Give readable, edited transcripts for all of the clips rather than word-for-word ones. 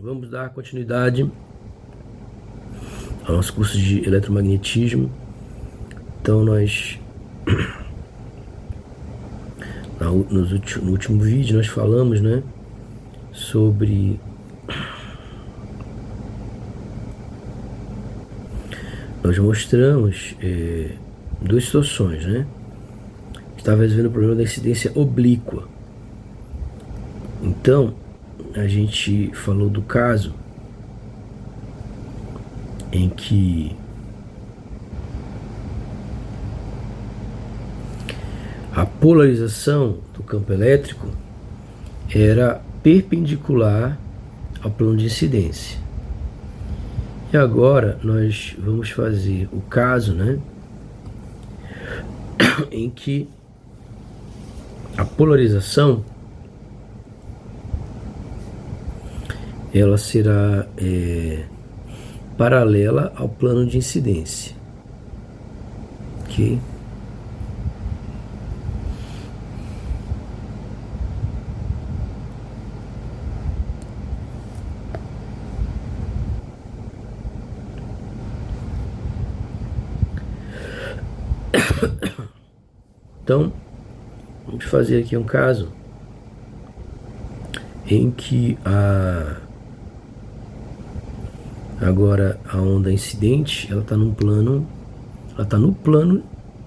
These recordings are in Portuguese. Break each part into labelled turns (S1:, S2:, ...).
S1: Vamos dar continuidade ao nosso curso de eletromagnetismo. Então nós no último vídeo nós falamos, né, sobre nós mostramos duas situações, né? Estava resolvendo o problema da incidência oblíqua. Então a gente falou do caso em que a polarização do campo elétrico era perpendicular ao plano de incidência. E agora nós vamos fazer o caso, né, em que a polarização ela será paralela ao plano de incidência, ok? Então, vamos fazer aqui um caso em que agora a onda incidente, ela está num plano,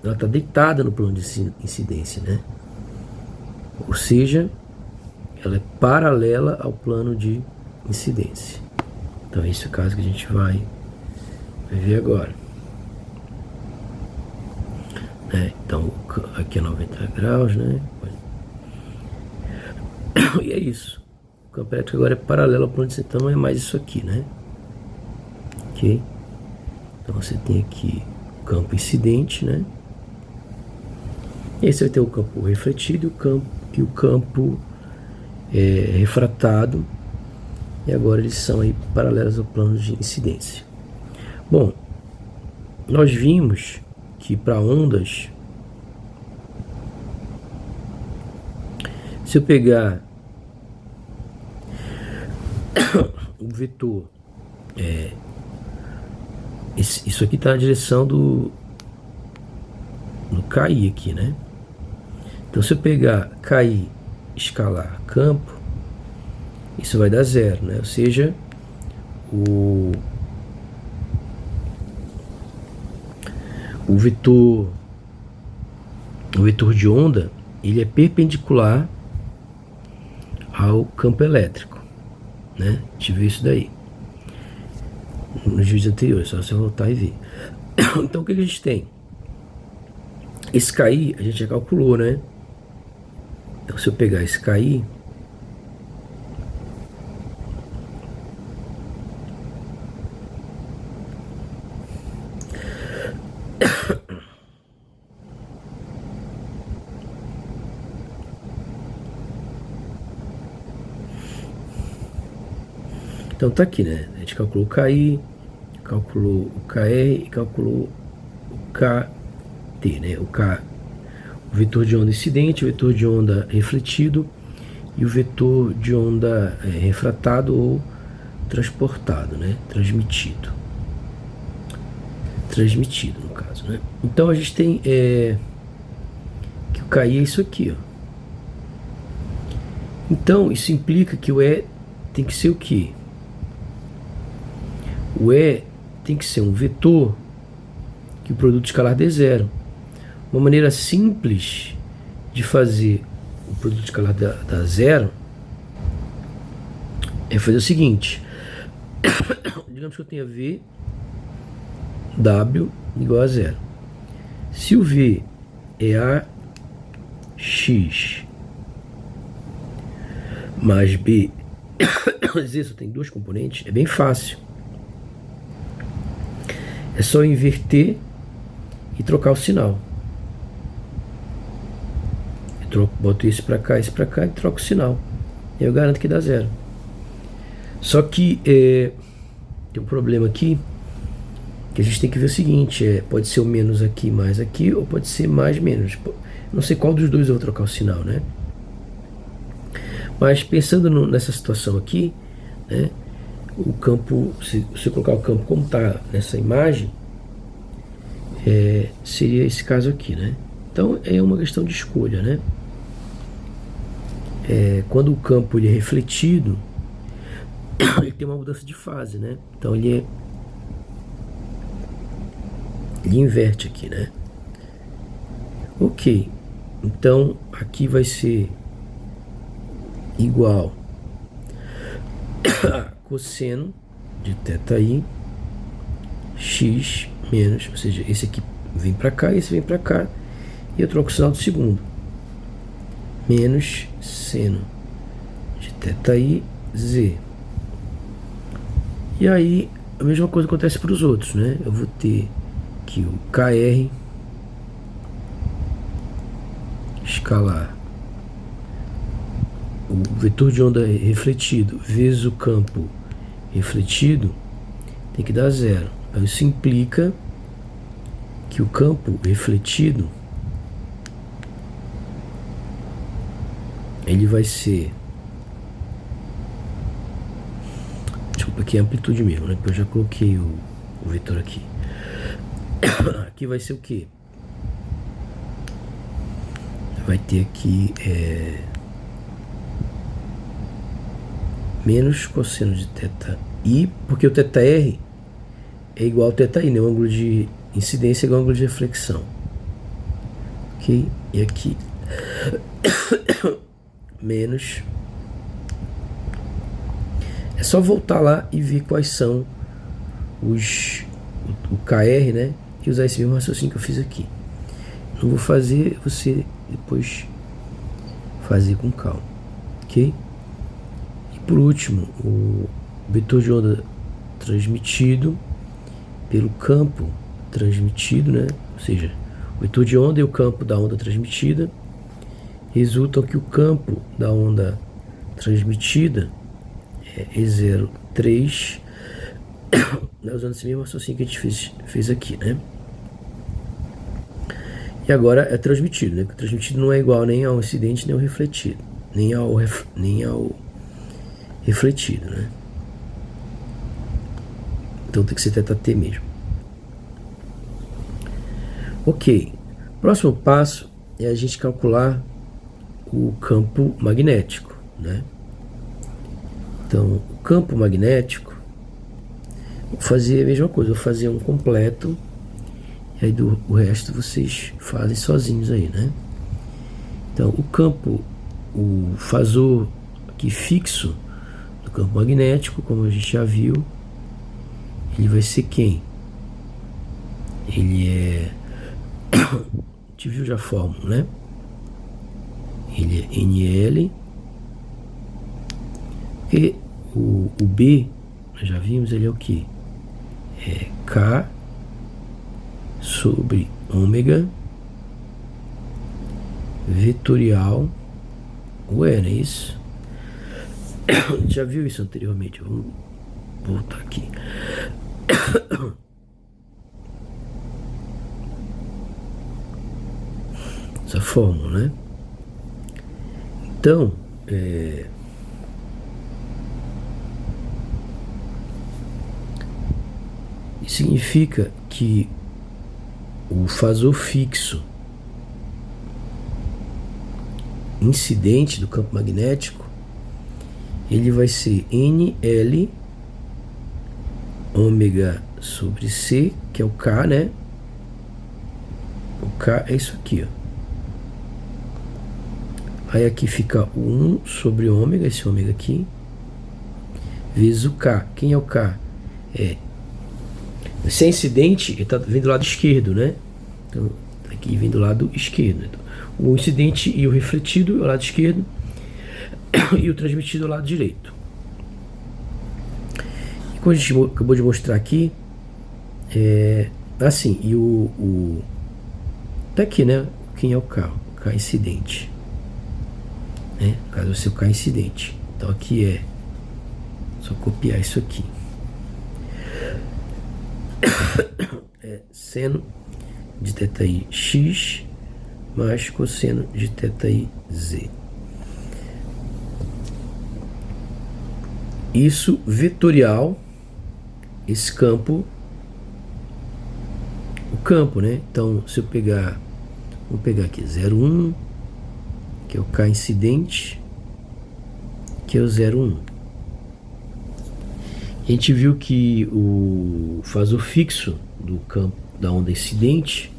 S1: ela está deitada no plano de incidência, né? Ou seja, ela é paralela ao plano de incidência. Então esse é o caso que a gente vai ver agora. Então aqui é 90 graus, né? E é isso. O campo elétrico agora é paralelo ao plano de incidência, então não é mais isso aqui, né? Ok? Então você tem aqui o campo incidente, né? E aí você vai ter o campo refletido e o campo refratado. E agora eles são aí paralelos ao plano de incidência. Bom, nós vimos que para ondas, se eu pegar o vetor, isso aqui está na direção do KI aqui, né? Então se eu pegar KI escalar campo, isso vai dar zero, né? Ou seja, o vetor de onda, ele é perpendicular ao campo elétrico, né? A gente viu isso daí nos vídeos anteriores, só você voltar e ver. Então o que a gente tem? Esse KI a gente já calculou, né? Então se eu pegar esse KI, então tá aqui, né? A gente calculou o KI, calculou o KR e calculou o KT, né? O vetor de onda incidente, o vetor de onda refletido e o vetor de onda refratado ou transportado, né? Transmitido no caso, né? Então a gente tem que o KI é isso aqui, ó. Então isso implica que o E tem que ser o quê? O E tem que ser um vetor que o produto escalar dê zero. Uma maneira simples de fazer o produto escalar dar zero é fazer o seguinte. Digamos que eu tenha V W igual a zero. Se o V é AX mais B, Z só tem dois componentes, é bem fácil. É só inverter e trocar o sinal. Boto isso para cá e troco o sinal. E eu garanto que dá zero. Só que tem um problema aqui, que a gente tem que ver o seguinte, pode ser o menos aqui, mais aqui, ou pode ser mais, menos. Não sei qual dos dois eu vou trocar o sinal, né? Mas pensando nessa situação aqui, né, o campo, se você colocar o campo como está nessa imagem, seria esse caso aqui, né? Então é uma questão de escolha, né? Quando o campo ele é refletido, ele tem uma mudança de fase, né? Então ele inverte aqui, né? Ok, então aqui vai ser igual a cosseno de θi x menos, ou seja, esse aqui vem para cá, esse vem para cá, e eu troco o sinal do segundo, menos seno de θi z. E aí a mesma coisa acontece para os outros, né? Eu vou ter que o kr escalar o vetor de onda refletido vezes o campo refletido tem que dar zero. Isso implica que o campo refletido ele vai ser, desculpa, aqui é amplitude mesmo, né? Porque eu já coloquei o vetor aqui. Aqui vai ser o que? Vai ter aqui menos cosseno de θi, porque o θr é igual ao θi, né? O ângulo de incidência é igual ao ângulo de reflexão. Ok? E aqui menos. É só voltar lá e ver quais são o KR, né? E usar esse mesmo raciocínio que eu fiz aqui. Não vou fazer, você depois fazer com calma, ok? E por último, o vetor de onda transmitido pelo campo transmitido, né? Ou seja, o vetor de onda e o campo da onda transmitida resultam que o campo da onda transmitida é E03, né, usando esse mesmo raciocínio que a gente fez aqui, né? E agora é transmitido, né? Porque o transmitido não é igual nem ao incidente nem ao refletido, nem ao refletido, né? Então tem que ser θt mesmo. Ok. Próximo passo é a gente calcular o campo magnético, né? Então, o campo magnético, vou fazer a mesma coisa, vou fazer um completo, e aí o resto vocês fazem sozinhos aí, né? Então, o campo, o fasor aqui fixo do campo magnético, como a gente já viu, ele vai ser quem? Ele é... a gente viu já a fórmula, né? Ele é NL, e o B, nós já vimos, ele é o que? É K sobre ômega vetorial o E, não é isso? A gente já viu isso anteriormente, vamos voltar aqui. Essa fórmula, né? Então, isso significa que o fasor fixo incidente do campo magnético, ele vai ser NL ômega sobre C, que é o K, né? O K é isso aqui, ó. Aí aqui fica o 1 sobre ômega, esse ômega aqui, vezes o K. Quem é o K? Se é incidente, ele está vindo do lado esquerdo, né? Então, aqui vem do lado esquerdo. Então, o incidente e o refletido é o lado esquerdo e o transmitido é o lado direito. E como a gente acabou de mostrar aqui, assim, e tá aqui, né? Quem é o K? O K incidente. Né? No caso, vai ser o K incidente. Então aqui é só copiar isso aqui. É seno de θi x mais cosseno de θi z. isso vetorial, esse campo, o campo, né? Então, se eu pegar, vou pegar aqui 0,1, que é o K incidente, que é o 0,1. A gente viu que o fasor fixo do campo da onda incidente,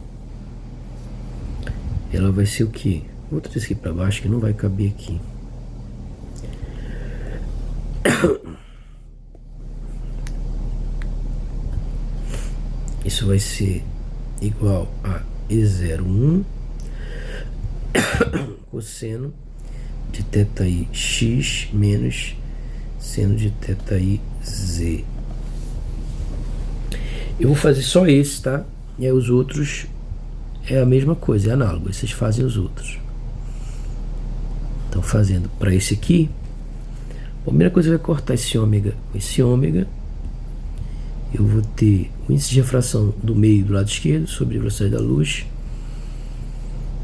S1: ela vai ser o quê? Vou trazer aqui para baixo que não vai caber aqui. Isso vai ser igual a E01 cosseno de θi x menos seno de θi z. Eu vou fazer só esse, tá? E aí os outros é a mesma coisa, é análogo. Vocês fazem os outros. Então, fazendo para esse aqui, a primeira coisa vai cortar esse ômega com esse ômega. Eu vou ter o índice de refração do meio do lado esquerdo sobre a velocidade da luz,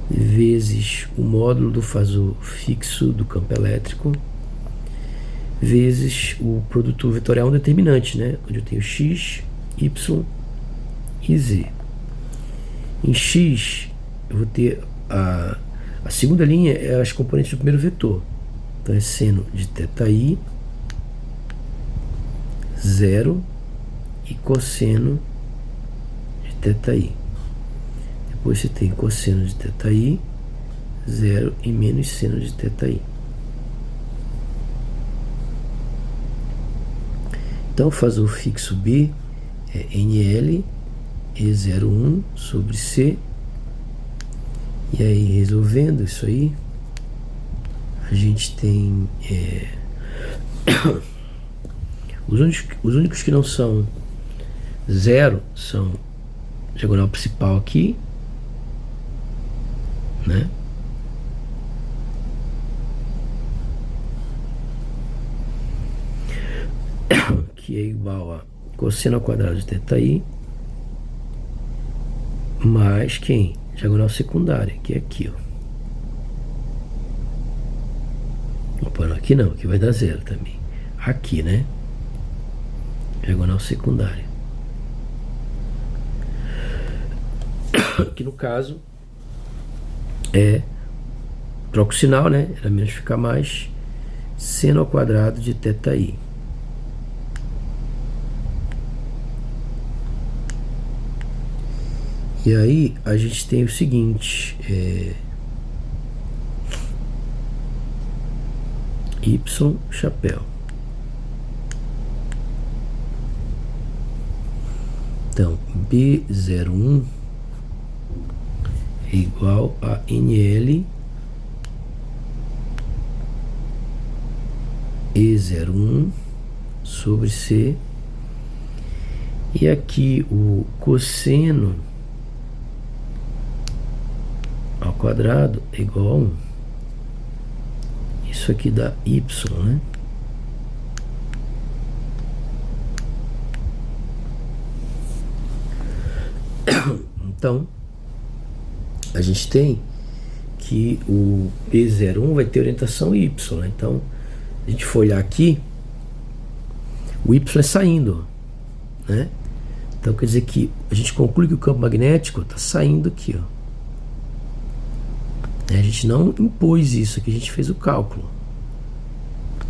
S1: vezes o módulo do fasor fixo do campo elétrico, vezes o produto vetorial determinante, né? Onde eu tenho x, y e z. Em x, eu vou ter a segunda linha é as componentes do primeiro vetor. Então é seno de θi, 0 e cosseno de θi. Depois você tem cosseno de θi, 0 e menos seno de θi. Então o fasor fixo B é NL E01 sobre C. E aí, resolvendo isso aí, a gente tem os únicos que não são zero são diagonal principal aqui, né? Que é igual a cosseno ao quadrado de θi mais quem? Diagonal secundária, que é aqui, ó. Opa, não, aqui não, aqui vai dar zero também. Aqui, né? Diagonal secundária. Que no caso é, troca o sinal, né? Era menos ficar mais, seno ao quadrado de θi. E aí a gente tem o seguinte, y chapéu. Então, B01 é igual a NL E01 sobre C. E aqui o cosseno ao quadrado é igual a 1. Isso aqui dá y, né? Então, a gente tem que o P01 vai ter orientação y, né? Então, a gente for olhar aqui, o y é saindo, né? Então, quer dizer que a gente conclui que o campo magnético está saindo aqui, ó. A gente não impôs isso aqui, a gente fez o cálculo.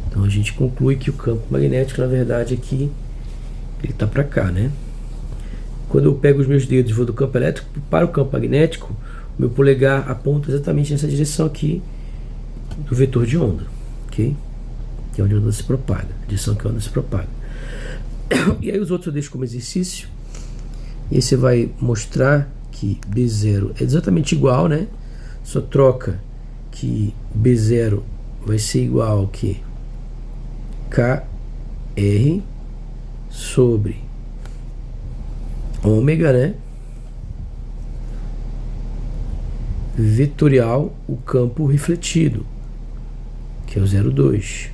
S1: Então a gente conclui que o campo magnético, na verdade, aqui ele está para cá, né? Quando eu pego os meus dedos e vou do campo elétrico para o campo magnético, o meu polegar aponta exatamente nessa direção aqui do vetor de onda, ok? Que é onde a onda se propaga, a direção que a onda se propaga. E aí os outros eu deixo como exercício. E aí você vai mostrar que B0 é exatamente igual, né? Só troca que B0 vai ser igual ao que? KR sobre ômega, né? Vetorial, o campo refletido, que é o 0,2.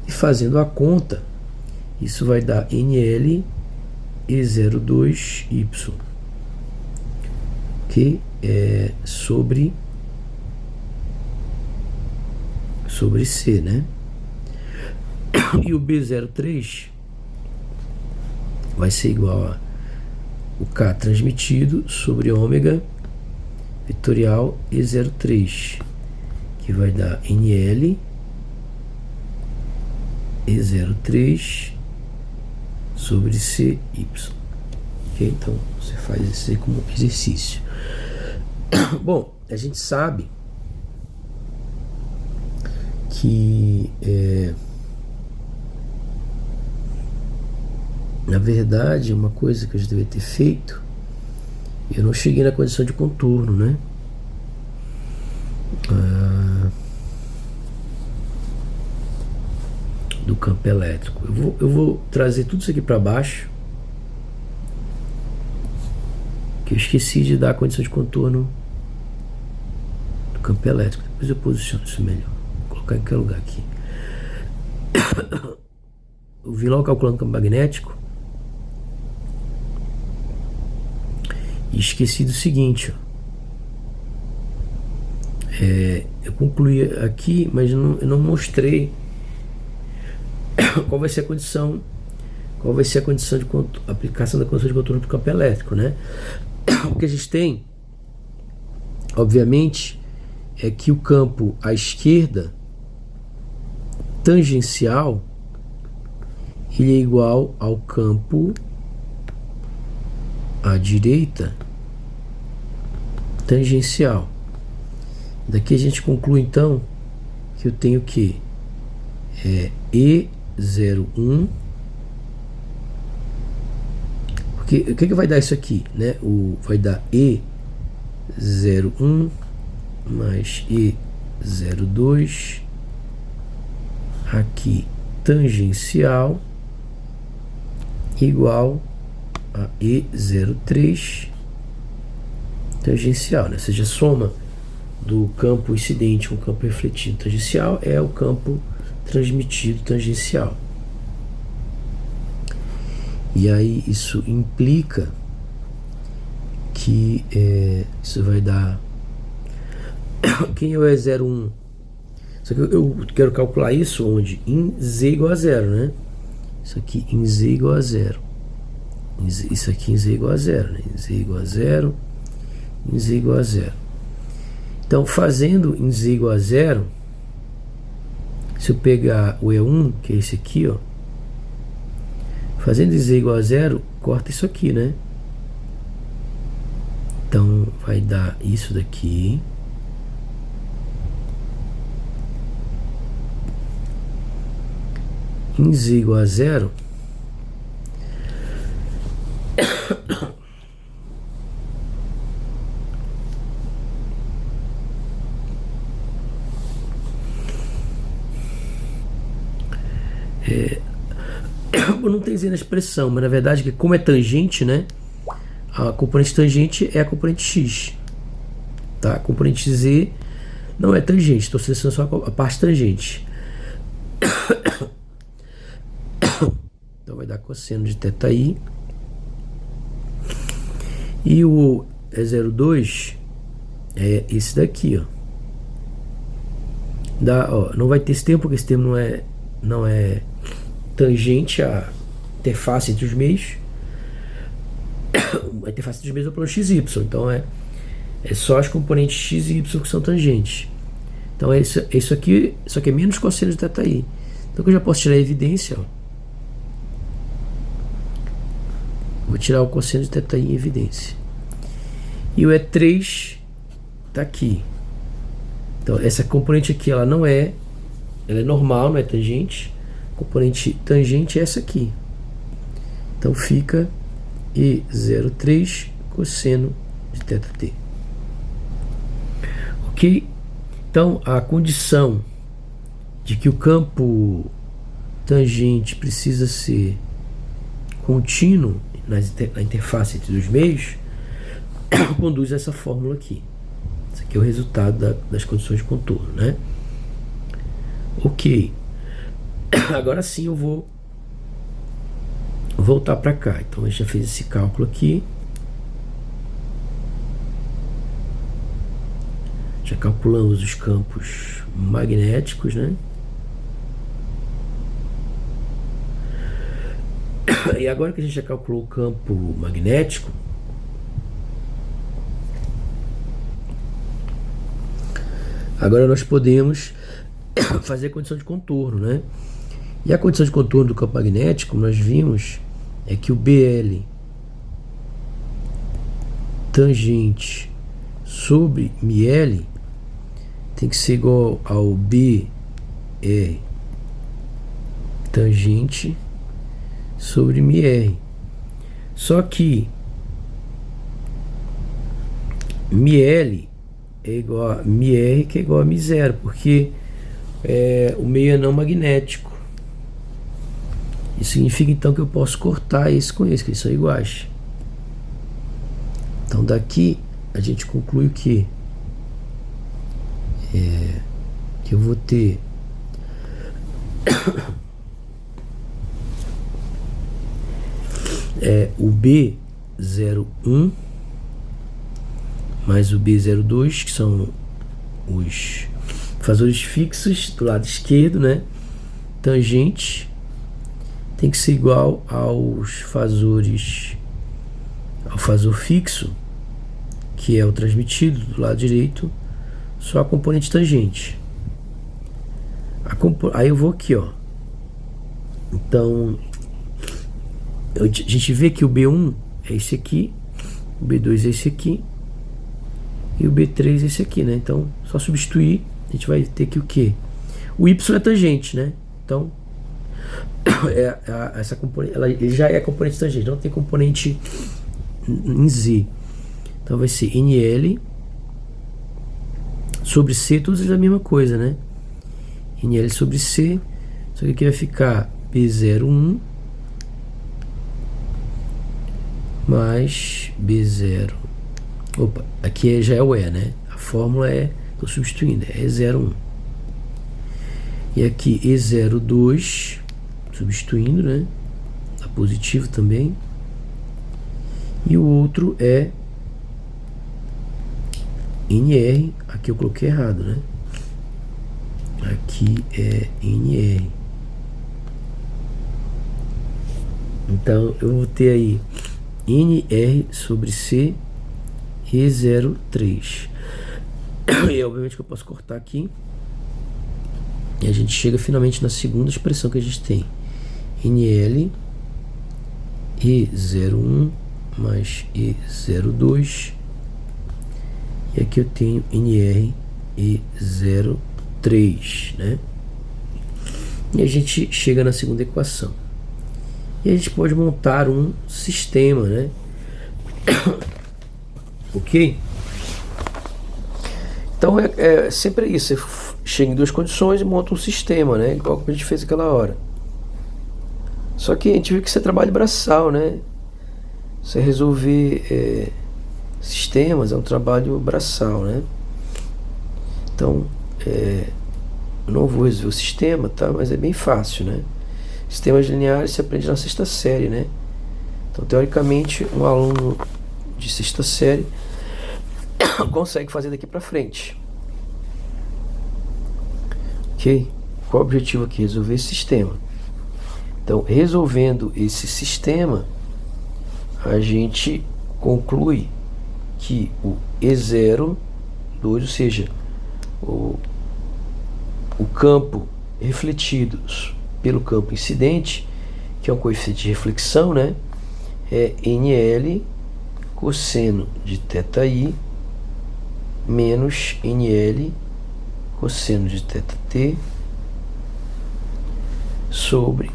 S1: E fazendo a conta, isso vai dar NL E02Y, que é sobre C, né? E o B03 vai ser igual a o K transmitido sobre ômega vetorial E03, que vai dar NL E03 sobre CY. Ok? Então você faz isso aí como exercício. Bom, a gente sabe que na verdade uma coisa que eu já devia ter feito, eu não cheguei na condição de contorno, né? Do campo elétrico. Eu vou trazer tudo isso aqui para baixo, que eu esqueci de dar a condição de contorno do campo elétrico. Depois eu posiciono isso melhor. Vou colocar em qualquer lugar aqui. Eu vim logo calculando o campo magnético e esqueci do seguinte, ó. Eu concluí aqui, mas eu não mostrei qual vai ser a condição de aplicação da condição de contorno do campo elétrico, né? O que a gente tem, obviamente, é que o campo à esquerda tangencial ele é igual ao campo à direita tangencial. Daqui a gente conclui então que eu tenho que E01, porque o que vai dar isso aqui, né? Vai dar E01 mais E02 aqui tangencial igual a E03 tangencial, né? Ou seja, a soma do campo incidente com o campo refletido tangencial é o campo transmitido tangencial. E aí isso implica que isso vai dar... Quem é o E01? Só que eu quero calcular isso onde? Em Z igual a zero, né? Isso aqui em Z igual a zero. Isso aqui em Z igual a zero, né? Em Z igual a zero, em Z igual a zero. Então, fazendo em Z igual a zero, se eu pegar o E1, que é esse aqui, ó, fazendo em Z igual a zero, corta isso aqui, né? Então, vai dar isso daqui. Em Z igual a zero, não tem Z na expressão, mas na verdade, que como é tangente, né? A componente tangente é a componente X. Tá? A componente Z não é tangente, estou selecionando só a parte tangente. Então vai dar cosseno de θi. E o E02 é esse daqui, ó. Não vai ter esse termo, porque esse termo não é tangente à interface entre os meios. A interface entre os meios é o plano XY. Então é só as componentes X e Y que são tangentes. Então isso aqui é menos cosseno de θi. Então eu já posso tirar a evidência, ó. Vou tirar o cosseno de θi em evidência. E o E3 está aqui. Então essa componente aqui ela é normal, não é tangente. A componente tangente é essa aqui. Então fica E03 cosseno de θt. Ok? Então a condição de que o campo tangente precisa ser contínuo na interface entre os meios conduz a essa fórmula aqui. Isso aqui é o resultado das condições de contorno, né? Ok. Agora sim eu vou voltar para cá. Então a gente já fez esse cálculo aqui. Já calculamos os campos magnéticos, né? E agora que a gente já calculou o campo magnético, agora nós podemos fazer a condição de contorno, né? E a condição de contorno do campo magnético, nós vimos, é que o BL tangente sobre μL tem que ser igual ao BE tangente sobre μR. Só que μL é igual a μR, que é igual a μ0, porque o meio é não magnético. Isso significa então que eu posso cortar esse com esse, que eles são iguais. Então daqui a gente conclui o que? Que eu vou ter o B01 mais o B02, que são os fazores fixos do lado esquerdo, né? Tangente tem que ser igual aos fazores, ao fazor fixo, que é o transmitido do lado direito, só a componente tangente. Aí eu vou aqui, ó. Então a gente vê que o B1 é esse aqui, o B2 é esse aqui e o B3 é esse aqui, né? Então só substituir, a gente vai ter que o quê? O Y é tangente, né? Então essa componente, ele já é componente tangente, não tem componente em Z. Então vai ser NL sobre C, todos a mesma coisa, né? NL sobre C, só que aqui vai ficar B01 mais B0. Opa, aqui já é o E, né? A fórmula estou substituindo, é E01. E aqui E02, substituindo, né? Tá positivo também. E o outro é NR, aqui eu coloquei errado, né? Aqui é NR. Então eu vou ter aí NR sobre C E03. E obviamente que eu posso cortar aqui. E a gente chega finalmente na segunda expressão que a gente tem. NL E01 mais E02. E aqui eu tenho NR E03, né? E a gente chega na segunda equação. E a gente pode montar um sistema, né? Ok? Então é sempre isso. Você chega em duas condições e monta um sistema, né? Igual como a gente fez aquela hora. Só que a gente viu que isso é trabalho braçal, né? Você resolver sistemas é um trabalho braçal, né? Então eu não vou resolver o sistema, tá? Mas é bem fácil, né? Sistemas lineares se aprende na sexta série, né? Então, teoricamente, um aluno de sexta série consegue fazer daqui para frente. Ok? Qual o objetivo aqui? Resolver esse sistema. Então, resolvendo esse sistema, a gente conclui que o E02, ou seja, o campo refletido pelo campo incidente, que é um coeficiente de reflexão, né? É NL cosseno de θi menos NL cosseno de θt sobre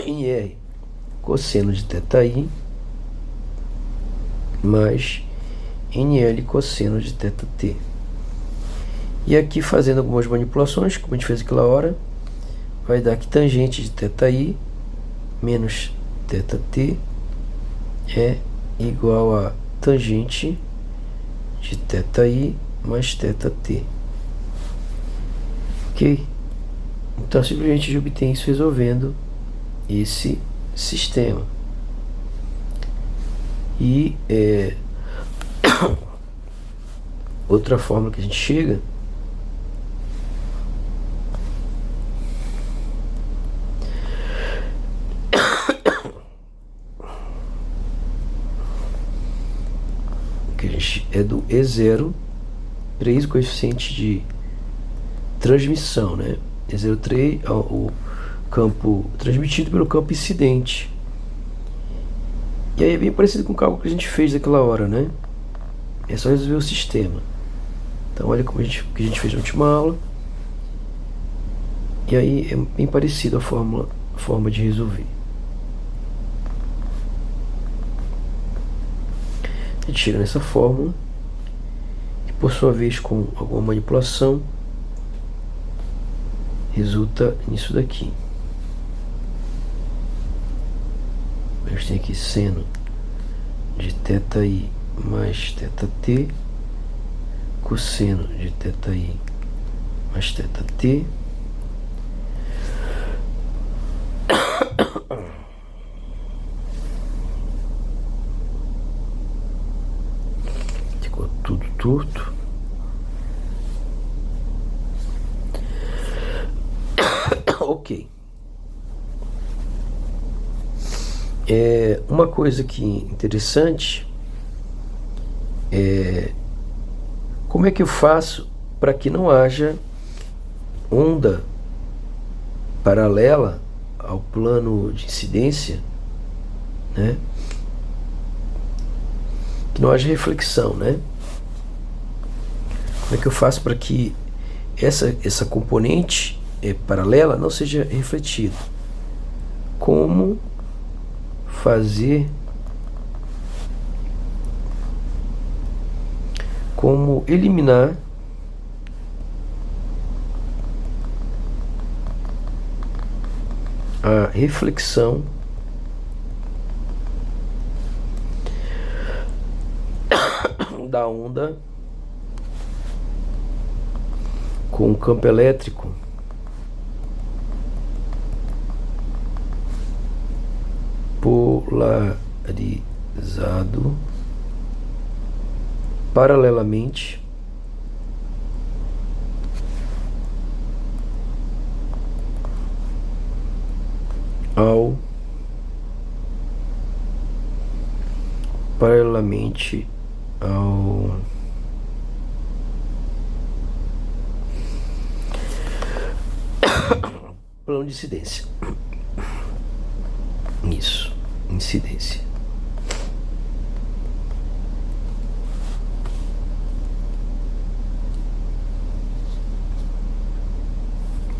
S1: NR cosseno de θi mais NL cosseno de θt. E aqui, fazendo algumas manipulações, como a gente fez aquela hora, vai dar que tangente de θi menos θt é igual a tangente de θi mais θt. Ok? Então, simplesmente a gente obtém isso resolvendo esse sistema. E outra fórmula que a gente chega coeficiente é do E0, 3, o coeficiente de transmissão, né? E0, 3, o campo transmitido pelo campo incidente. E aí é bem parecido com o cálculo que a gente fez daquela hora, né? É só resolver o sistema. Então olha como que a gente fez na última aula. E aí é bem parecido a forma de resolver. A gente chega nessa fórmula, que por sua vez, com alguma manipulação, resulta nisso daqui. A gente tem aqui seno de θi mais θt, cosseno de θi mais θt, ficou tudo torto. Ok. Uma coisa que interessante é como é que eu faço para que não haja onda paralela ao plano de incidência, né? Que não haja reflexão, né? Como é que eu faço para que essa componente paralela não seja refletida? Como eliminar a reflexão da onda com o campo elétrico polarizado paralelamente ao plano de incidência. Isso, incidência.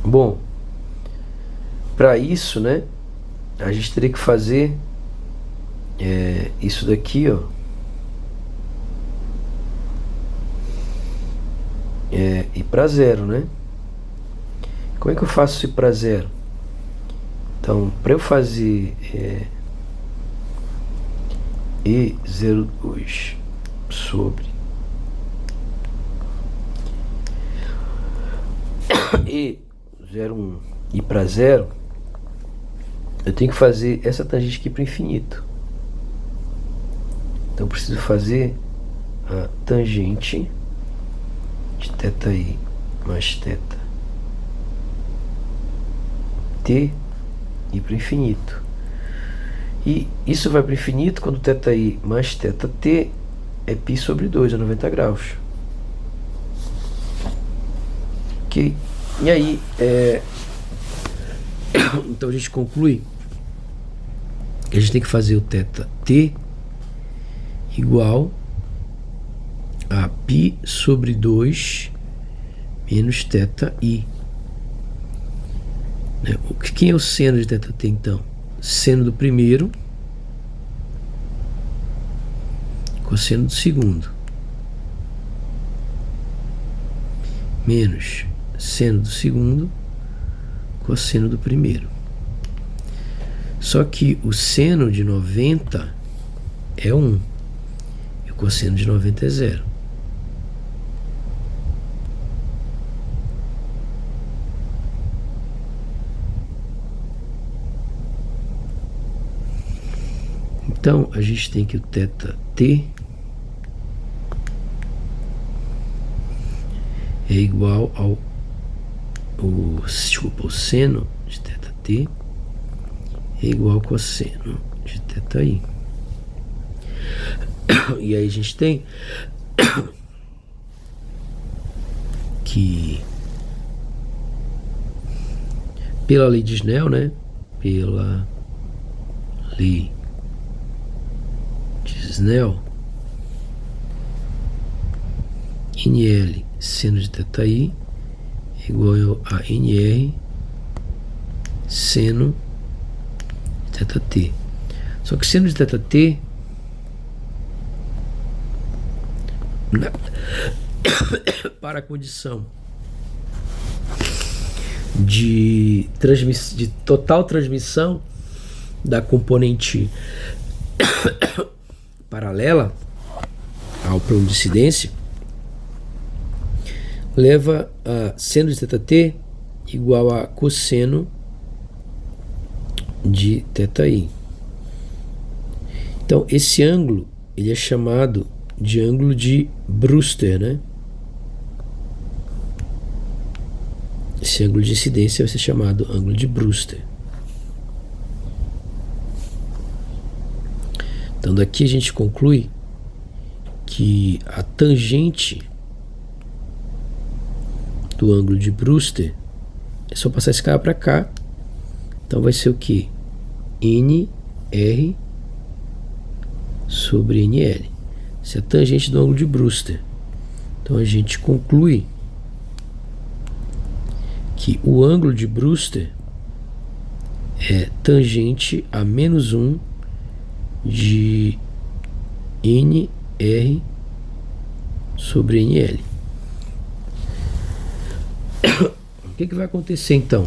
S1: Bom, para isso, né, a gente teria que fazer isso daqui, ó, ir para zero, né? Como é que eu faço isso ir para zero? Então, para eu fazer E02 sobre E01 ir para zero, eu tenho que fazer essa tangente aqui para o infinito. Então eu preciso fazer a tangente de θi mais θt ir para o infinito. E isso vai para o infinito quando θi mais θt é π sobre 2, a 90 graus. Ok? E aí, então a gente conclui que a gente tem que fazer o θt igual a π sobre 2 menos θi. Quem é o seno de θt então? Seno do primeiro cosseno do segundo menos seno do segundo cosseno do primeiro. Só que o seno de 90 é 1 e o cosseno de 90 é 0. Então a gente tem que o θt é igual ao o seno de θt é igual ao cosseno de θi. E aí a gente tem que pela lei de Snell, né? Pela lei de Snell, NL seno de θi é igual a NR seno de θt. Só que seno de θt para a condição de total transmissão da componente paralela ao plano de incidência, leva a seno de θt igual a cosseno de θi. Então esse ângulo ele é chamado de ângulo de Brewster, né? Esse ângulo de incidência vai ser chamado ângulo de Brewster. Então daqui a gente conclui que a tangente do ângulo de Brewster é só passar esse cara para cá. Então vai ser o que? NR sobre NL. Essa é a tangente do ângulo de Brewster. Então a gente conclui que o ângulo de Brewster é tangente a menos 1 de NR sobre NL. O que vai acontecer então?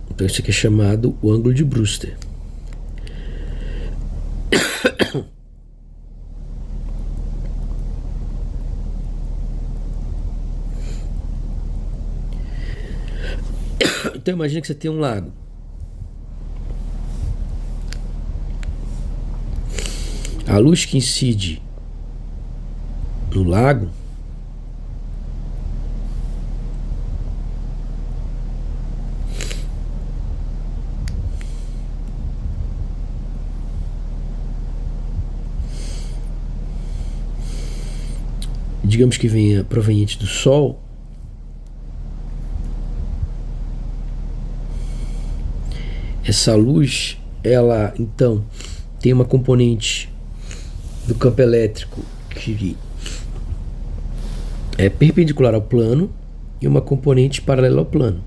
S1: Então isso aqui é chamado o ângulo de Brewster. Então imagina que você tem um lago. A luz que incide no lago digamos que venha proveniente do Sol, essa luz, ela então tem uma componente do campo elétrico que é perpendicular ao plano e uma componente paralela ao plano.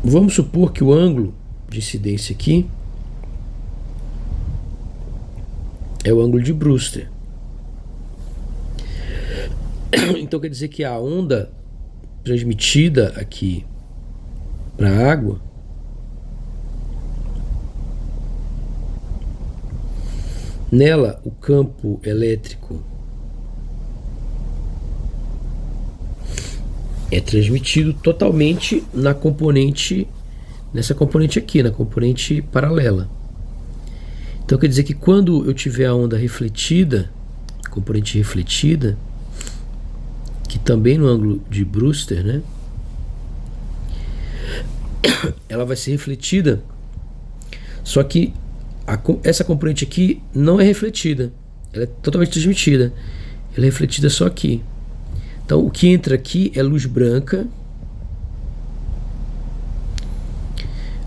S1: Vamos supor que o ângulo de incidência aqui é o ângulo de Brewster. Então quer dizer que a onda transmitida aqui para a água nela o campo elétrico é transmitido totalmente na componente, nessa componente aqui, na componente paralela. Então quer dizer que quando eu tiver a onda refletida, componente refletida, que também no ângulo de Brewster, né, ela vai ser refletida, só que essa componente aqui não é refletida, ela é totalmente transmitida, ela é refletida só aqui. Então o que entra aqui é luz branca.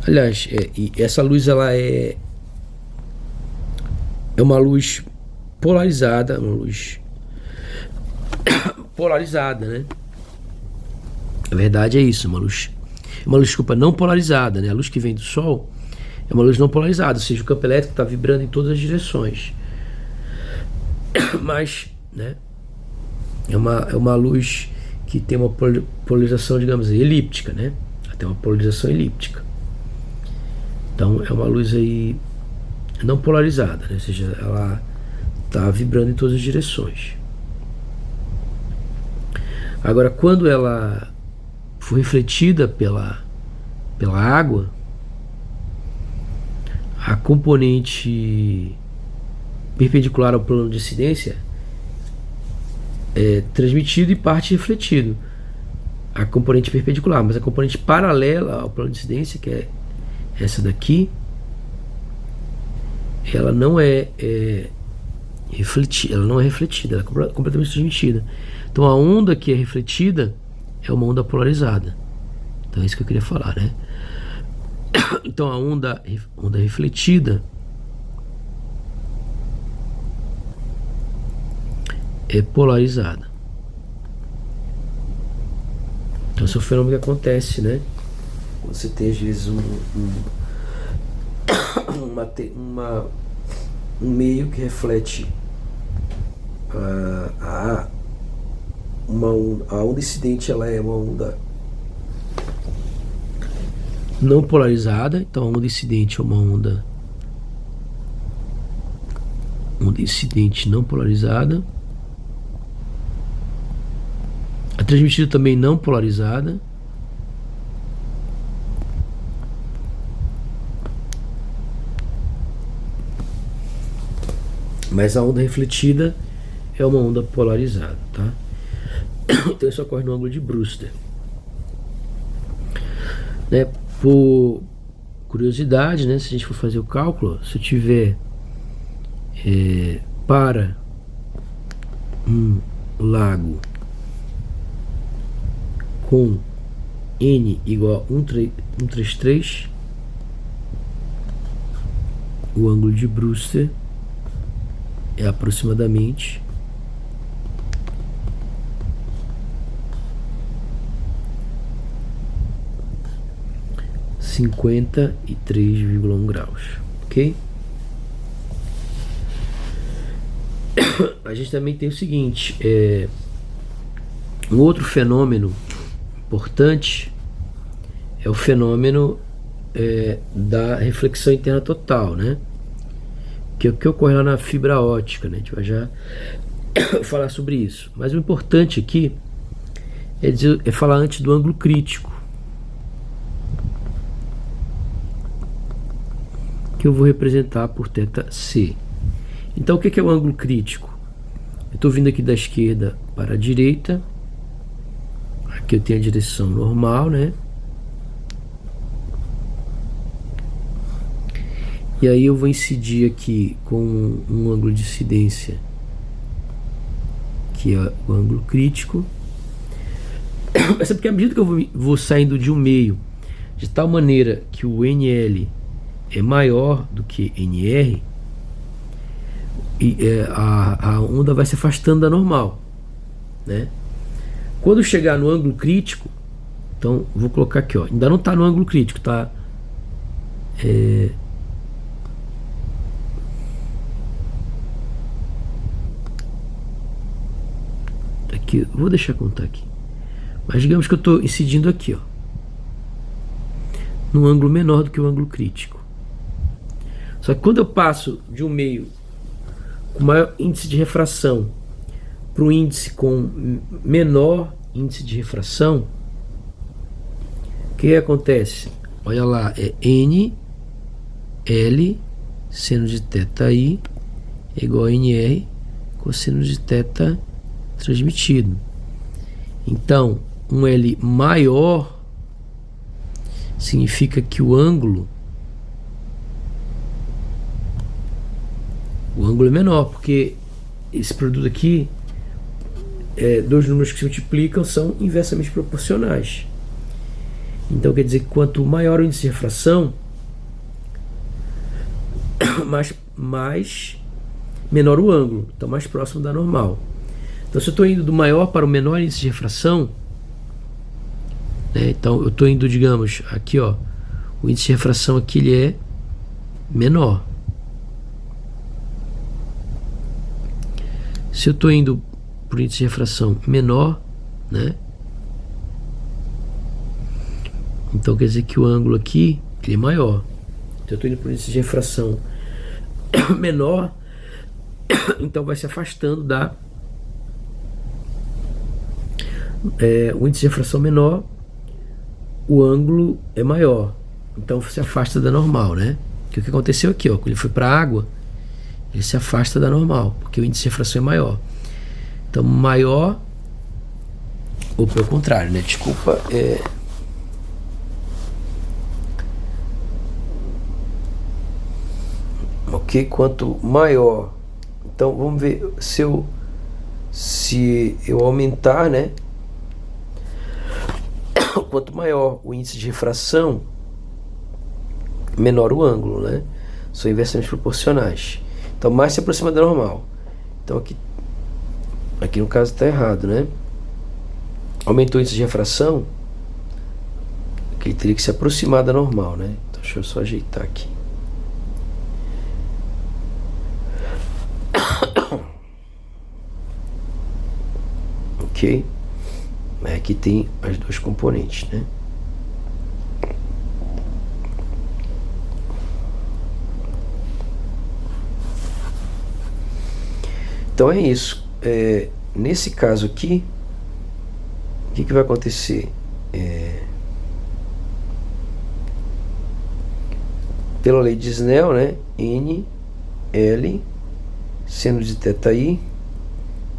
S1: Aliás, e essa luz ela é uma luz polarizada, uma luz polarizada, né? A verdade é isso, uma luz, desculpa, não polarizada, né? A luz que vem do Sol é uma luz não polarizada, ou seja, o campo elétrico está vibrando em todas as direções. Mas, né, é uma luz que tem uma polarização, digamos, elíptica, né? Tem uma polarização elíptica. Então é uma luz aí não polarizada, né? Ou seja, ela está vibrando em todas as direções. Agora, quando ela for refletida pela água, a componente perpendicular ao plano de incidência é transmitido e parte refletido. A componente perpendicular, mas a componente paralela ao plano de incidência, que é essa daqui, ela não é, refletida, ela é completamente transmitida. Então a onda que é refletida é uma onda polarizada. Então é isso que eu queria falar, né? Então a onda refletida é polarizada. Então esse é um fenômeno que acontece, né? Você tem às vezes um meio que reflete a onda incidente, ela é uma onda não polarizada. Então a onda incidente é uma onda incidente não polarizada. A transmitida também não polarizada. Mas a onda refletida é uma onda polarizada, tá? Então isso ocorre no ângulo de Brewster, né? Por curiosidade, né? Se a gente for fazer o cálculo, se eu tiver para um lago com N igual a 133, o ângulo de Brewster é aproximadamente 53,1 graus, ok? A gente também tem o seguinte, um outro fenômeno importante é o fenômeno da reflexão interna total, né? Que é o que ocorre lá na fibra óptica, né? A gente vai já falar sobre isso. Mas o importante aqui é falar antes do ângulo crítico, que eu vou representar por θc. Então o que é o ângulo crítico? Eu estou vindo aqui da esquerda para a direita. Aqui eu tenho a direção normal, né? E aí eu vou incidir aqui com um ângulo de incidência, que é o ângulo crítico. Mas é porque à medida que eu vou saindo de um meio de tal maneira que o NL é maior do que NR, e a onda vai se afastando da normal, né? Quando chegar no ângulo crítico, então vou colocar aqui, ó, ainda não está no ângulo crítico, tá? Aqui, vou deixar contar aqui. Mas digamos que eu estou incidindo aqui, ó, num ângulo menor do que o ângulo crítico. Só que quando eu passo de um meio com maior índice de refração para um índice com menor índice de refração, o que acontece? Olha lá, é N L seno de θi é igual a NR cosseno de θ transmitido. Então, um L maior significa que o ângulo é menor, porque esse produto aqui, dois números que se multiplicam são inversamente proporcionais. Então quer dizer que quanto maior o índice de refração, mais menor o ângulo, então mais próximo da normal. Então se eu estou indo do maior para o menor índice de refração, né, então eu estou indo, digamos, aqui, ó, o índice de refração aqui ele é menor. Se eu estou indo para o índice de refração menor, né, então quer dizer que o ângulo aqui ele é maior. Então eu estou indo para o índice de refração menor, então vai se afastando da o índice de refração menor, o ângulo é maior, então se afasta da normal, né? Que o que aconteceu aqui, ó, quando ele foi para a água, ele se afasta da normal, porque o índice de refração é maior. Então maior, ou pelo contrário, né? Desculpa, ok? ok? Quanto maior, então vamos ver se eu aumentar, né? Quanto maior o índice de refração, menor o ângulo, né? São inversamente proporcionais. Então mais se aproxima da normal. Então aqui no caso está errado, né? Aumentou o índice de refração, que ele teria que se aproximar da normal, né? Então deixa eu só ajeitar aqui. Ok? Aqui tem as duas componentes, né? Então é isso. Nesse caso aqui, o que vai acontecer? Pela lei de Snell, né? N, L, seno de θi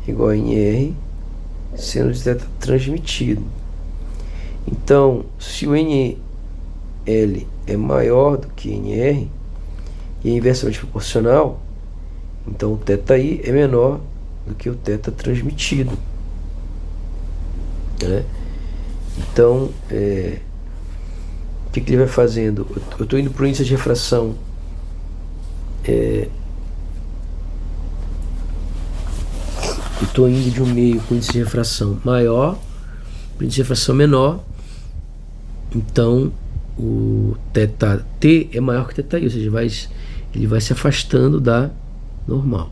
S1: igual a NR, seno de θ transmitido. Então, se o NL é maior do que NR e é inversamente proporcional, então o θi é menor do que o θ transmitido, né? Então, o que ele vai fazendo? Eu estou indo para o índice de refração eu estou indo de um meio com índice de refração maior para índice de refração menor. Então o θt é maior que θi, ou seja, ele vai se afastando da normal.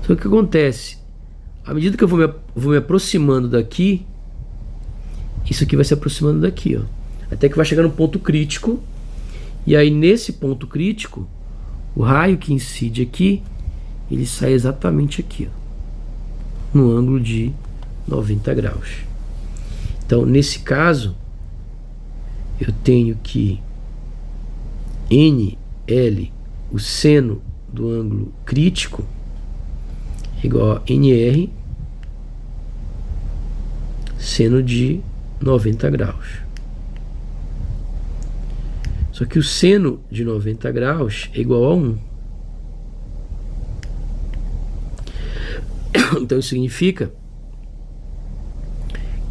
S1: Só que o que acontece? À medida que eu vou me aproximando daqui, isso aqui vai se aproximando daqui, ó, até que vai chegar no ponto crítico. E aí nesse ponto crítico, o raio que incide aqui, ele sai exatamente aqui, ó, no ângulo de 90 graus. Então nesse caso, eu tenho que NL, o seno do ângulo crítico, igual a NR, seno de 90 graus. Só que o seno de 90 graus é igual a 1. Então isso significa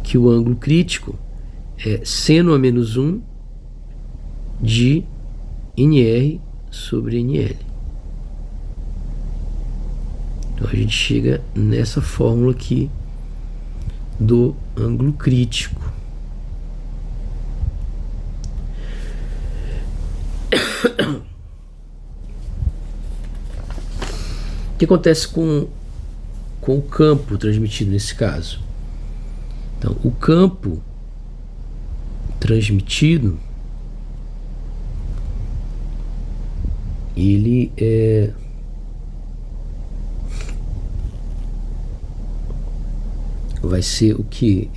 S1: que o ângulo crítico é seno a menos 1 de NR sobre NL. Então a gente chega nessa fórmula aqui do ângulo crítico. O que acontece com o campo transmitido nesse caso? Então, o campo transmitido, ele vai ser o que?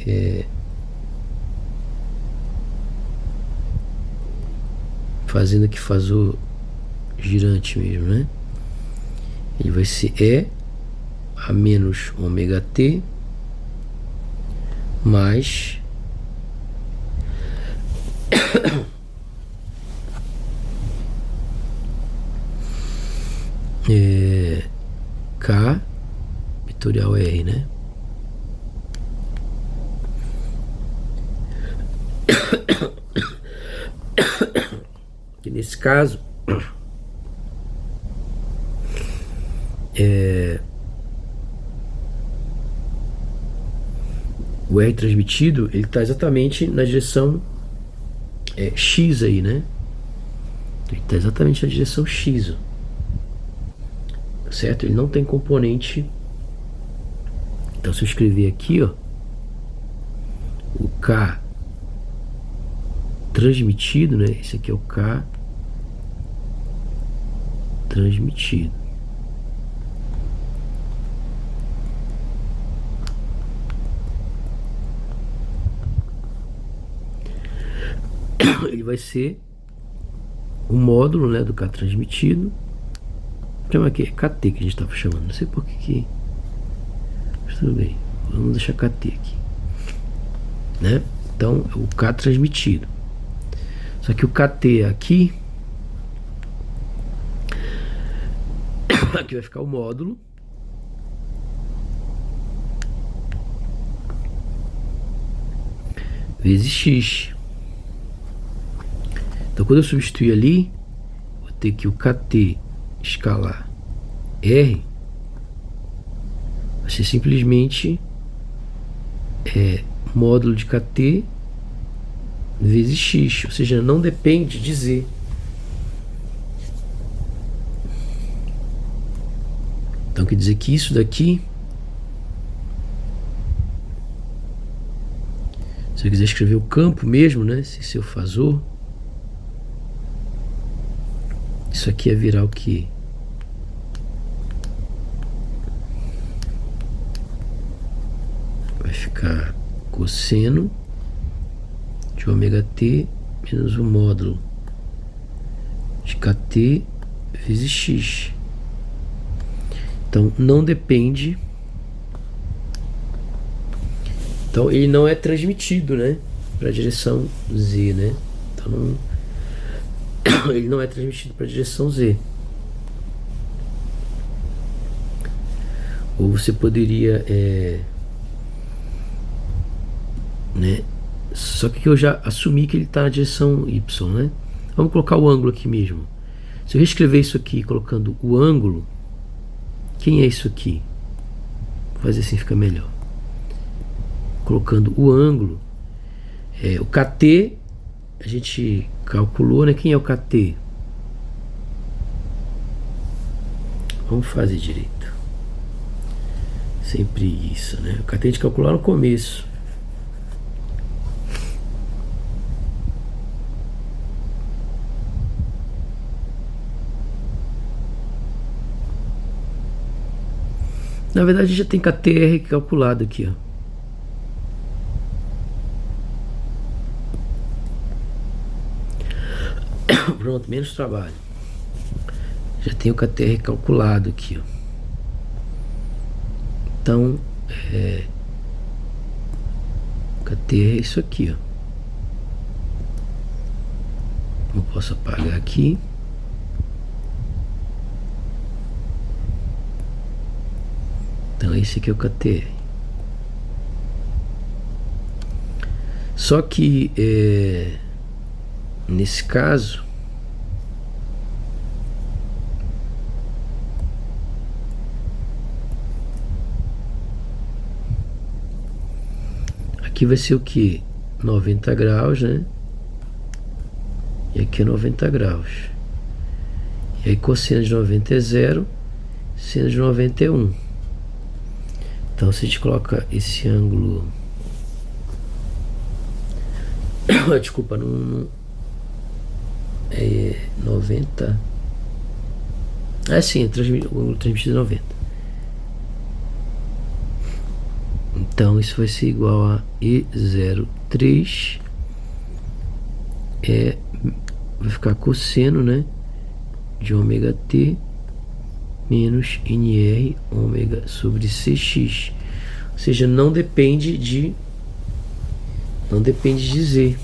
S1: Fazendo aqui faz o girante mesmo, né? Ele vai ser E a menos ômega t mais K vetorial R, né? Que nesse caso o R transmitido, ele está exatamente na direção X aí, né? Ele está exatamente na direção X, ó. Certo? Ele não tem componente. Então se eu escrever aqui, ó, o K transmitido, né? Esse aqui é o K transmitido. Ele vai ser o módulo, né, do K transmitido. Chama aqui, é KT que a gente estava chamando. Não sei por que. Mas tudo bem. Vamos deixar KT aqui, né? Então, o K transmitido. Só que o KT aqui Aqui vai ficar o módulo. Vezes x. Então, quando eu substituir ali, vou ter que o kt escalar r vai ser simplesmente módulo de kt vezes x, ou seja, não depende de z. Então quer dizer que isso daqui, se eu quiser escrever o campo mesmo, né, sem ser o fasor, isso aqui é virar o quê? Vai ficar cosseno de ômega t menos o módulo de kt vezes x. Então não depende. Então ele não é transmitido, né, para a direção z, né? Então não, ele não é transmitido para a direção z. Ou você poderia, né? Só que eu já assumi que ele está na direção y, né? Vamos colocar o ângulo aqui mesmo. Se eu reescrever isso aqui colocando o ângulo, quem é isso aqui? Vou fazer assim, fica melhor. Colocando o ângulo, o kt a gente calculou, né? Quem é o kt? Vamos fazer direito. Sempre isso, né? O kt a gente calculou no começo. Na verdade, a gente já tem KTR calculado aqui, ó. Pronto, menos trabalho. Já tem o KTR calculado aqui, ó. Então, KTR é isso aqui, ó. Eu posso apagar aqui. Então esse aqui é o KTR. Só que nesse caso aqui vai ser o que? 90 graus, né? E aqui é 90 graus. E aí cosseno de 90 é 0, seno de 90 é 1. Então se a gente coloca esse ângulo, desculpa, não é 90. Sim, o ângulo transmitido é 90. Então isso vai ser igual a E03, vai ficar cosseno, né, de ômega t menos NR ômega sobre CX. Ou seja, não depende de Z,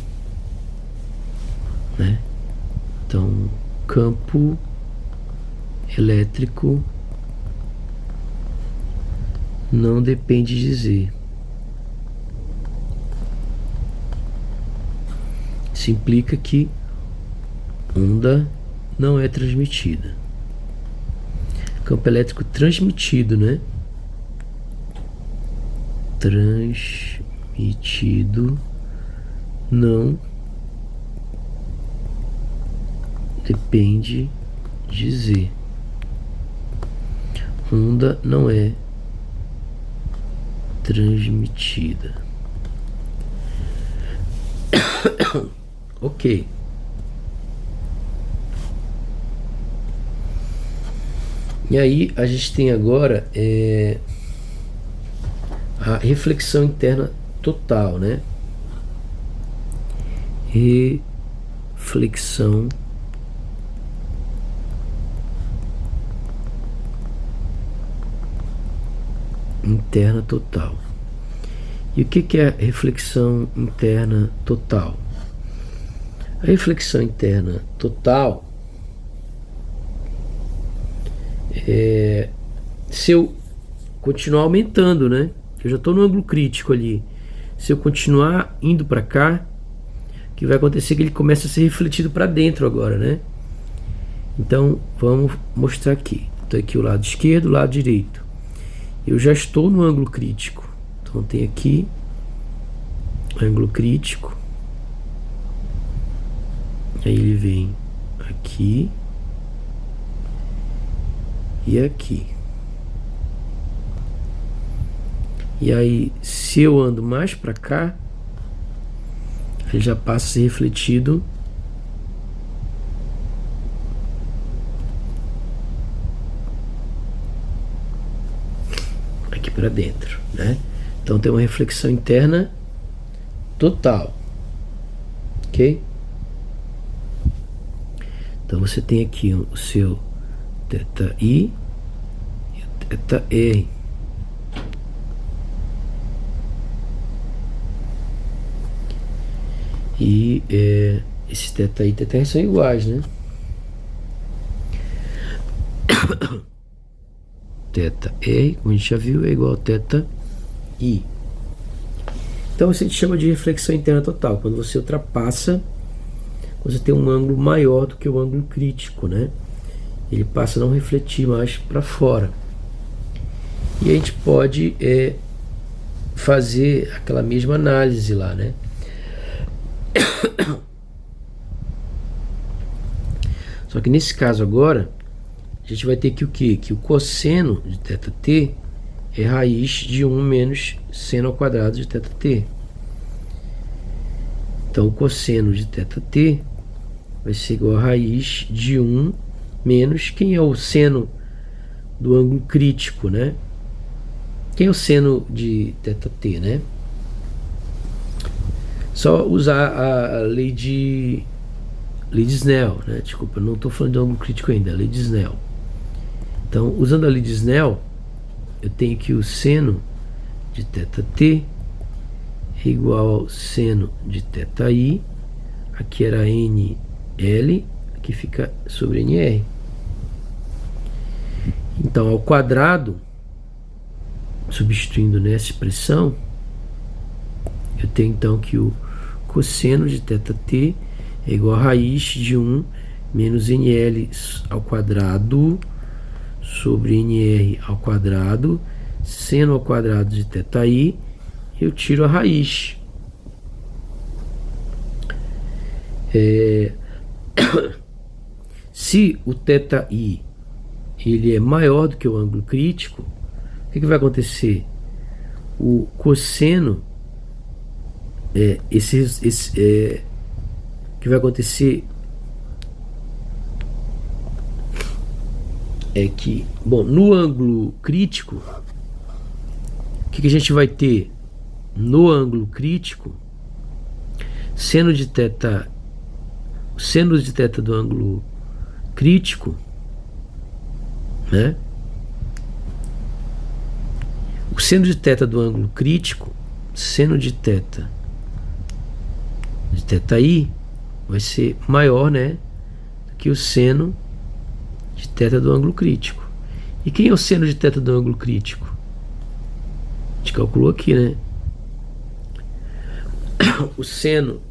S1: né? Então, campo elétrico não depende de Z. Isso implica que onda não é transmitida. Campo elétrico transmitido, né? Transmitido não depende de Z. Onda não é transmitida. Ok. E aí a gente tem agora a reflexão interna total, né? Reflexão interna total. E o que é a reflexão interna total? A reflexão interna total Se eu continuar aumentando, né? Eu já estou no ângulo crítico ali. Se eu continuar indo para cá, o que vai acontecer é que ele começa a ser refletido para dentro agora, né? Então vamos mostrar aqui. Estou aqui o lado esquerdo, o lado direito. Eu já estou no ângulo crítico. Então tem aqui ângulo crítico. Aí ele vem aqui e aqui. E aí, se eu ando mais para cá, ele já passa a ser refletido aqui para dentro, né? Então tem uma reflexão interna total, ok? Então você tem aqui o seu θi e o θr. E esses θi e θr são iguais, né? θr, como a gente já viu, é igual a θi. Então isso a gente chama de reflexão interna total, quando você ultrapassa, você tem um ângulo maior do que o ângulo crítico, né? Ele passa a não refletir mais para fora. E a gente pode fazer aquela mesma análise lá, né? Só que nesse caso agora, a gente vai ter que o quê? Que o cosseno de θt é raiz de 1 menos seno ao quadrado de θt. Então o cosseno de θt vai ser igual a raiz de 1 menos, quem é o seno do ângulo crítico, né? Quem é o seno de θt, né? Só usar a lei de Snell, né? Desculpa, não estou falando de ângulo crítico ainda, a lei de Snell. Então, usando a lei de Snell, eu tenho que o seno de θt é igual ao seno de θi. Aqui era NL, aqui fica sobre NR. Então, ao quadrado, substituindo nessa expressão, eu tenho então que o cosseno de θt é igual a raiz de 1 menos NL ao quadrado sobre NR ao quadrado, seno ao quadrado de θi, eu tiro a raiz. Se o θi ele é maior do que o ângulo crítico, o que vai acontecer? O cosseno que vai acontecer é que, bom, no ângulo crítico, o que a gente vai ter no ângulo crítico? Seno de θ do ângulo crítico, né? O seno de θ do ângulo crítico, seno de θ de θi vai ser maior, né, que o seno de θ do ângulo crítico. E quem é o seno de θ do ângulo crítico? A gente calculou aqui, né? O seno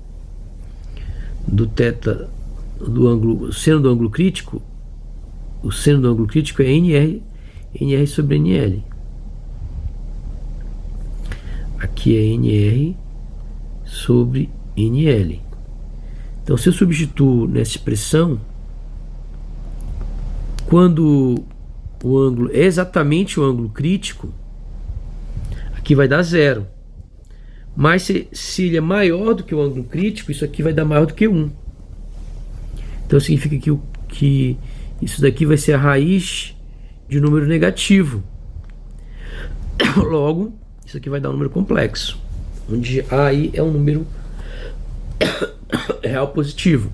S1: do θ do ângulo, o seno do ângulo crítico, o seno do ângulo crítico é NR sobre NL. Aqui é NR sobre NL. Então, se eu substituo nessa expressão, quando o ângulo é exatamente o ângulo crítico, aqui vai dar 0. Mas se ele é maior do que o ângulo crítico, isso aqui vai dar maior do que 1. Então significa que isso daqui vai ser a raiz de um número negativo. Logo, isso aqui vai dar um número complexo, onde A aí é um número real positivo.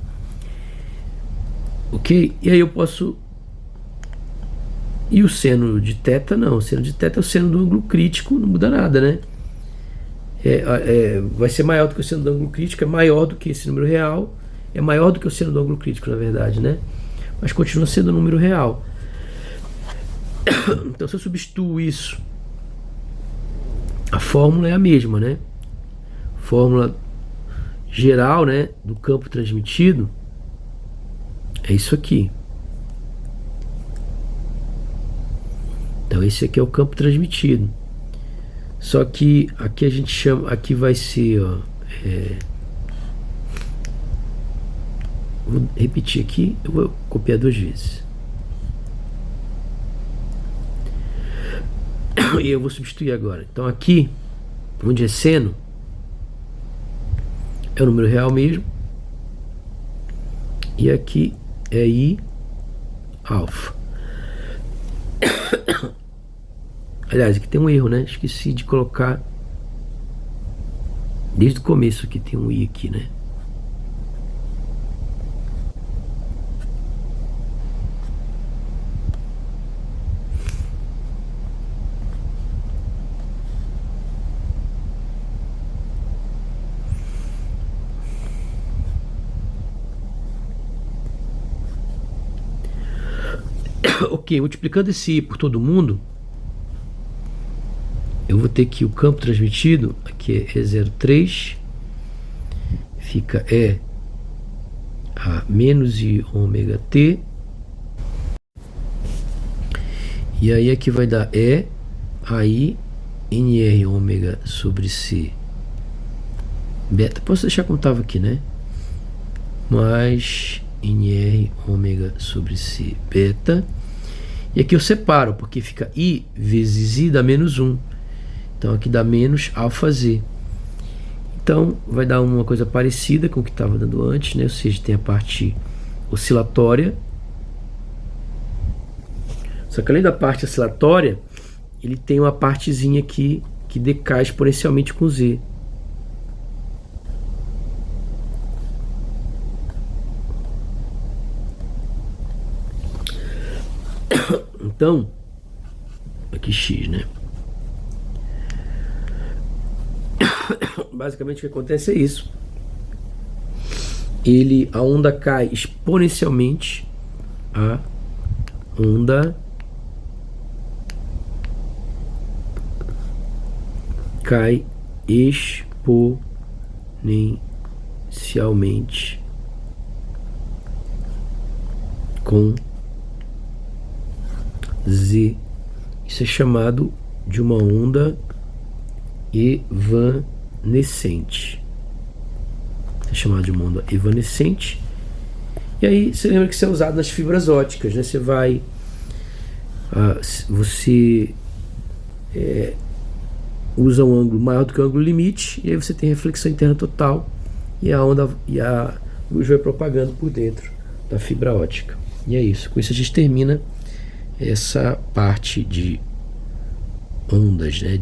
S1: Ok? E aí eu posso... E o seno de θ, não. O seno de θ é o seno do ângulo crítico, não muda nada, né? Vai ser maior do que o seno do ângulo crítico, é maior do que esse número real, é maior do que o seno do ângulo crítico, na verdade, né? Mas continua sendo um número real. Então, se eu substituo isso, a fórmula é a mesma, né? Fórmula geral, né, do campo transmitido é isso aqui. Então, esse aqui é o campo transmitido. Só que aqui a gente chama, aqui vai ser, ó, vou repetir aqui, eu vou copiar 2 vezes. E eu vou substituir agora. Então aqui, onde é seno, é o número real mesmo. E aqui é I alfa. Aliás, aqui tem um erro, né? Esqueci de colocar desde o começo aqui, tem um I aqui, né? Ok, multiplicando esse I por todo mundo, eu vou ter que o campo transmitido aqui é E03, fica E a menos I ômega T, e aí aqui vai dar E a I NR ômega sobre C beta, posso deixar como estava aqui, né? Mais NR ômega sobre C beta. E aqui eu separo, porque fica I vezes I dá menos 1. Então aqui dá menos alfa Z. Então vai dar uma coisa parecida com o que estava dando antes, né? Ou seja, tem a parte oscilatória. Só que além da parte oscilatória, ele tem uma partezinha aqui que decai exponencialmente com Z. Então, aqui X, né? Basicamente o que acontece é isso. A onda cai exponencialmente. A onda cai exponencialmente com Z. Isso é chamado de uma onda evanescente. É chamado de uma onda evanescente. E aí você lembra que isso é usado nas fibras óticas, né? Você vai, você usa um ângulo maior do que o ângulo limite, e aí você tem reflexão interna total, e a onda e a luz vai propagando por dentro da fibra ótica. E é isso. Com isso a gente termina essa parte de ondas, né?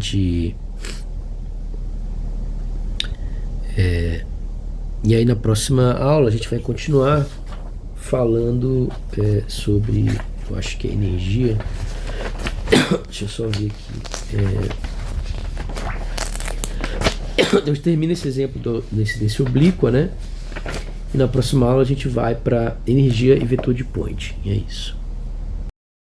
S1: E aí na próxima aula a gente vai continuar falando sobre, eu acho que é energia. Deixa eu só ver aqui. A gente termina esse exemplo desse oblíqua, né? E na próxima aula a gente vai para energia e vetor de Point. E é isso.